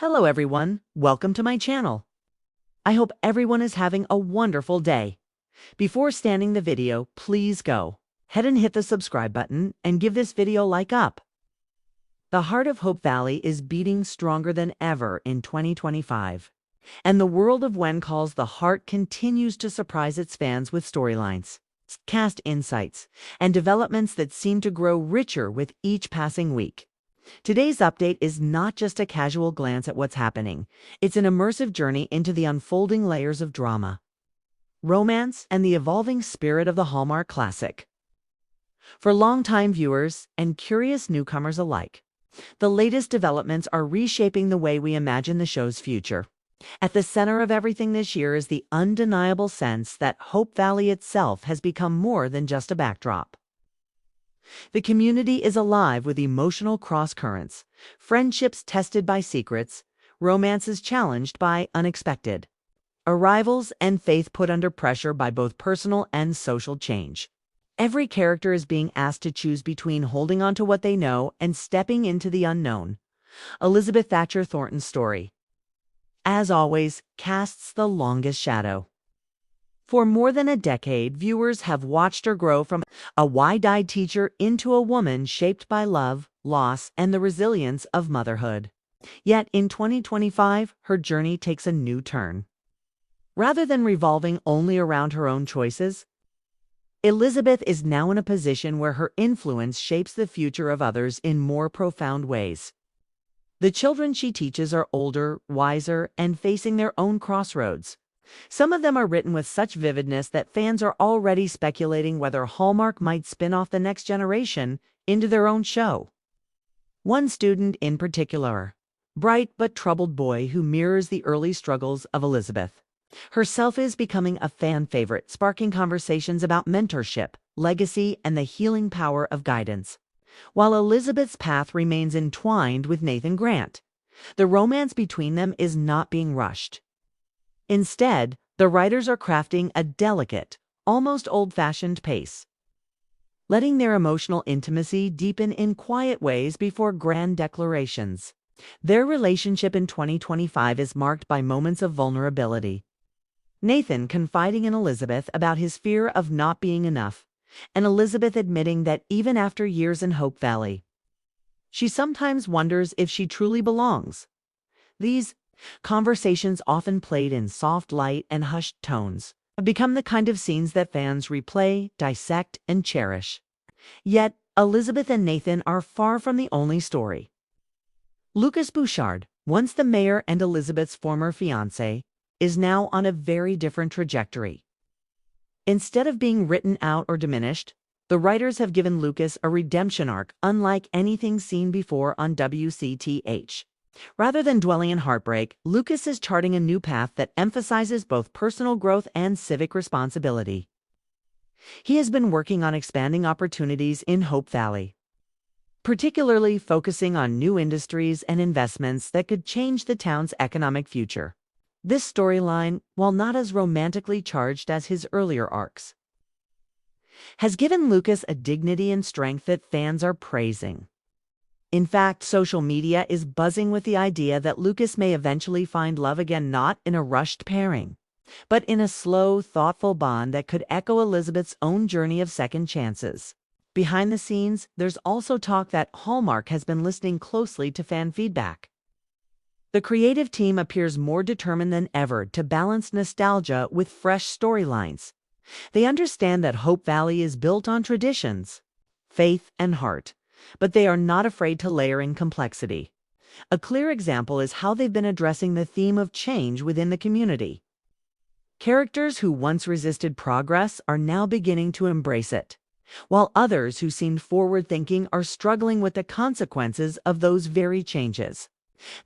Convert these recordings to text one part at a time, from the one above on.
Hello everyone, welcome to my channel. I hope everyone is having a wonderful day. Before starting the video, please go ahead and hit the subscribe button and give this video a like up. The heart of Hope Valley is beating stronger than ever in 2025. And the world of When Calls the Heart continues to surprise its fans with storylines, cast insights, and developments that seem to grow richer with each passing week. Today's update is not just a casual glance at what's happening. It's an immersive journey into the unfolding layers of drama, romance, and the evolving spirit of the Hallmark classic. For longtime viewers and curious newcomers alike, the latest developments are reshaping the way we imagine the show's future. At the center of everything this year is the undeniable sense that Hope Valley itself has become more than just a backdrop. The community is alive with emotional cross-currents, friendships tested by secrets, romances challenged by unexpected arrivals, and faith put under pressure by both personal and social change. Every character is being asked to choose between holding on to what they know and stepping into the unknown. Elizabeth Thatcher Thornton's story, as always, casts the longest shadow. For more than a decade, viewers have watched her grow from a wide-eyed teacher into a woman shaped by love, loss, and the resilience of motherhood. Yet in 2025, her journey takes a new turn. Rather than revolving only around her own choices, Elizabeth is now in a position where her influence shapes the future of others in more profound ways. The children she teaches are older, wiser, and facing their own crossroads. Some of them are written with such vividness that fans are already speculating whether Hallmark might spin off the next generation into their own show. One student in particular, bright but troubled boy who mirrors the early struggles of Elizabeth herself, is becoming a fan favorite, sparking conversations about mentorship, legacy, and the healing power of guidance. While Elizabeth's path remains entwined with Nathan Grant, the romance between them is not being rushed. Instead, the writers are crafting a delicate, almost old-fashioned pace, letting their emotional intimacy deepen in quiet ways before grand declarations. Their relationship in 2025 is marked by moments of vulnerability. Nathan confiding in Elizabeth about his fear of not being enough, and Elizabeth admitting that even after years in Hope Valley, she sometimes wonders if she truly belongs. These conversations, often played in soft light and hushed tones, have become the kind of scenes that fans replay, dissect, and cherish. Yet, Elizabeth and Nathan are far from the only story. Lucas Bouchard, once the mayor and Elizabeth's former fiancé, is now on a very different trajectory. Instead of being written out or diminished, the writers have given Lucas a redemption arc unlike anything seen before on WCTH. Rather than dwelling in heartbreak, Lucas is charting a new path that emphasizes both personal growth and civic responsibility. He has been working on expanding opportunities in Hope Valley, particularly focusing on new industries and investments that could change the town's economic future. This storyline, while not as romantically charged as his earlier arcs, has given Lucas a dignity and strength that fans are praising. In fact, social media is buzzing with the idea that Lucas may eventually find love again, not in a rushed pairing, but in a slow, thoughtful bond that could echo Elizabeth's own journey of second chances. Behind the scenes, there's also talk that Hallmark has been listening closely to fan feedback. The creative team appears more determined than ever to balance nostalgia with fresh storylines. They understand that Hope Valley is built on traditions, faith, and heart, but they are not afraid to layer in complexity. A clear example is how they've been addressing the theme of change within the community. Characters who once resisted progress are now beginning to embrace it, while others who seemed forward-thinking are struggling with the consequences of those very changes.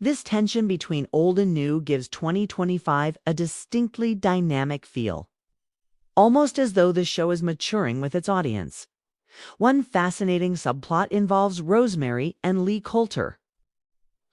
This tension between old and new gives 2025 a distinctly dynamic feel, almost as though the show is maturing with its audience. One fascinating subplot involves Rosemary and Lee Coulter,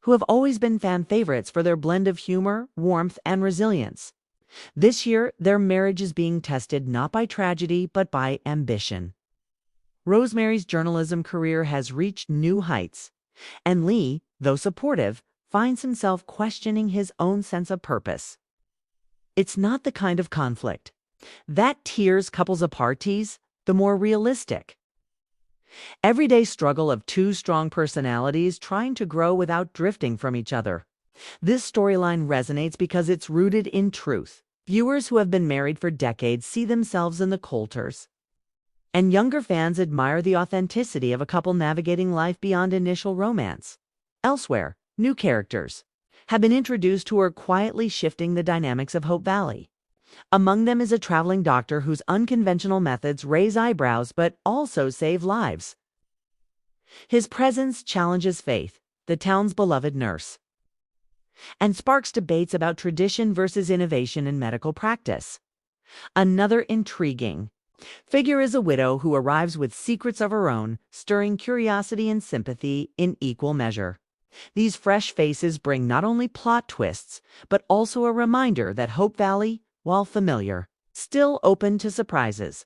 who have always been fan favorites for their blend of humor, warmth, and resilience. This year, their marriage is being tested not by tragedy but by ambition. Rosemary's journalism career has reached new heights, and Lee, though supportive, finds himself questioning his own sense of purpose. It's not the kind of conflict that tears couples apart, the more realistic, everyday struggle of two strong personalities trying to grow without drifting from each other. This storyline resonates because it's rooted in truth. Viewers who have been married for decades see themselves in the Coulters, and younger fans admire the authenticity of a couple navigating life beyond initial romance. Elsewhere, new characters have been introduced who are quietly shifting the dynamics of Hope Valley. Among them is a traveling doctor whose unconventional methods raise eyebrows but also save lives. His presence challenges Faith, the town's beloved nurse, and sparks debates about tradition versus innovation in medical practice. Another intriguing figure is a widow who arrives with secrets of her own, stirring curiosity and sympathy in equal measure. These fresh faces bring not only plot twists, but also a reminder that Hope Valley, while familiar, still open to surprises.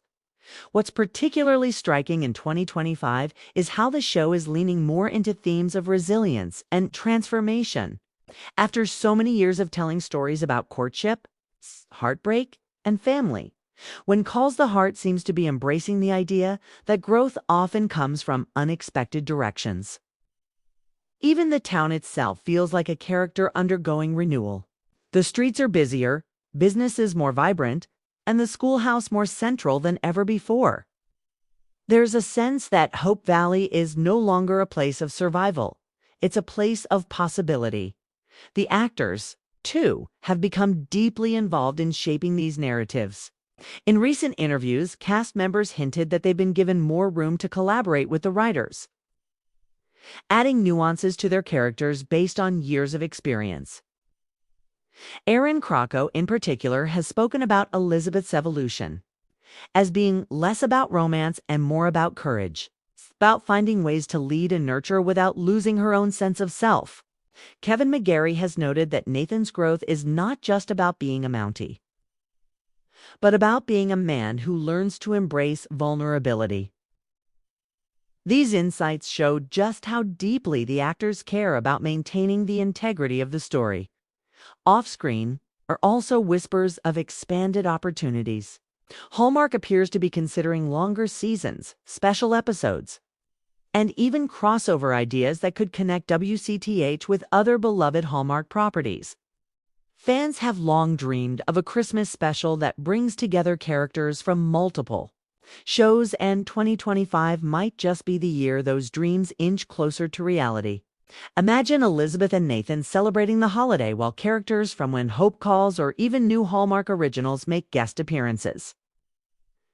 What's particularly striking in 2025 is how the show is leaning more into themes of resilience and transformation. After so many years of telling stories about courtship, heartbreak, and family, When Calls the Heart seems to be embracing the idea that growth often comes from unexpected directions. Even the town itself feels like a character undergoing renewal. The streets are busier, businesses more vibrant, and the schoolhouse more central than ever before. There's a sense that Hope Valley is no longer a place of survival. It's a place of possibility. The actors, too, have become deeply involved in shaping these narratives. In recent interviews, cast members hinted that they've been given more room to collaborate with the writers, adding nuances to their characters based on years of experience. Aaron Crocco, in particular, has spoken about Elizabeth's evolution as being less about romance and more about courage, about finding ways to lead and nurture without losing her own sense of self. Kevin McGarry has noted that Nathan's growth is not just about being a Mountie, but about being a man who learns to embrace vulnerability. These insights show just how deeply the actors care about maintaining the integrity of the story. Off-screen are also whispers of expanded opportunities. Hallmark appears to be considering longer seasons, special episodes, and even crossover ideas that could connect WCTH with other beloved Hallmark properties. Fans have long dreamed of a Christmas special that brings together characters from multiple shows, and 2025 might just be the year those dreams inch closer to reality. Imagine Elizabeth and Nathan celebrating the holiday while characters from When Hope Calls or even new Hallmark originals make guest appearances.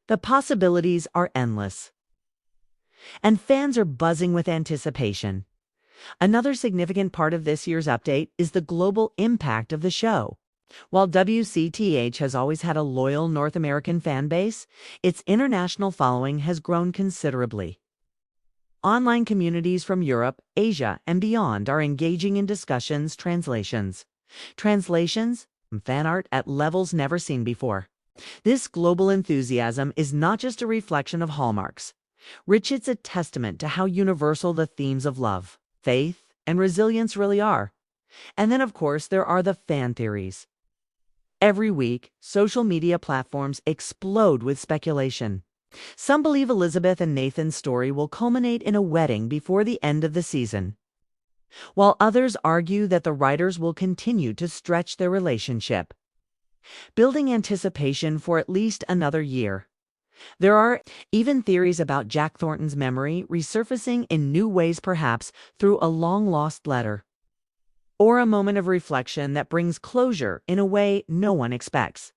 The possibilities are endless, and fans are buzzing with anticipation. Another significant part of this year's update is the global impact of the show. While WCTH has always had a loyal North American fan base, its international following has grown considerably. Online communities from Europe, Asia, and beyond are engaging in translations, and fan art at levels never seen before. This global enthusiasm is not just a reflection of Hallmark's reach, it's a testament to how universal the themes of love, faith, and resilience really are. And then, of course, there are the fan theories. Every week, social media platforms explode with speculation. Some believe Elizabeth and Nathan's story will culminate in a wedding before the end of the season, while others argue that the writers will continue to stretch their relationship, building anticipation for at least another year. There are even theories about Jack Thornton's memory resurfacing in new ways, perhaps through a long-lost letter, or a moment of reflection that brings closure in a way no one expects.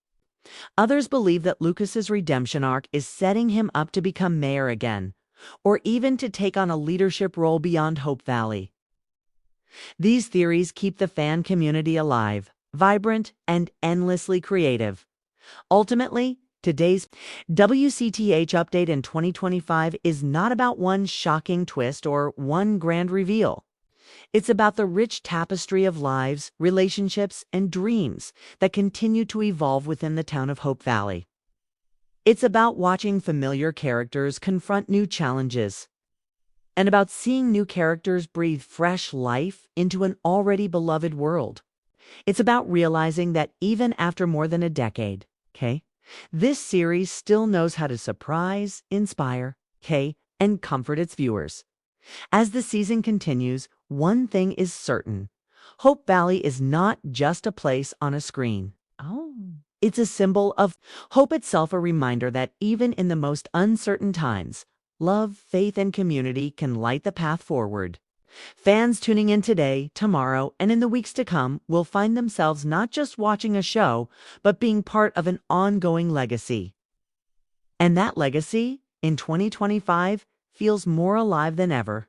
Others believe that Lucas's redemption arc is setting him up to become mayor again, or even to take on a leadership role beyond Hope Valley. These theories keep the fan community alive, vibrant, and endlessly creative. Ultimately, today's WCTH update in 2025 is not about one shocking twist or one grand reveal. It's about the rich tapestry of lives, relationships, and dreams that continue to evolve within the town of Hope Valley. It's about watching familiar characters confront new challenges, and about seeing new characters breathe fresh life into an already beloved world. It's about realizing that even after more than a decade, this series still knows how to surprise, inspire, and comfort its viewers. As the season continues, one thing is certain. Hope Valley is not just a place on a screen. It's a symbol of hope itself, a reminder that even in the most uncertain times, love, faith, and community can light the path forward. Fans tuning in today, tomorrow, and in the weeks to come will find themselves not just watching a show, but being part of an ongoing legacy. And that legacy, in 2025, feels more alive than ever.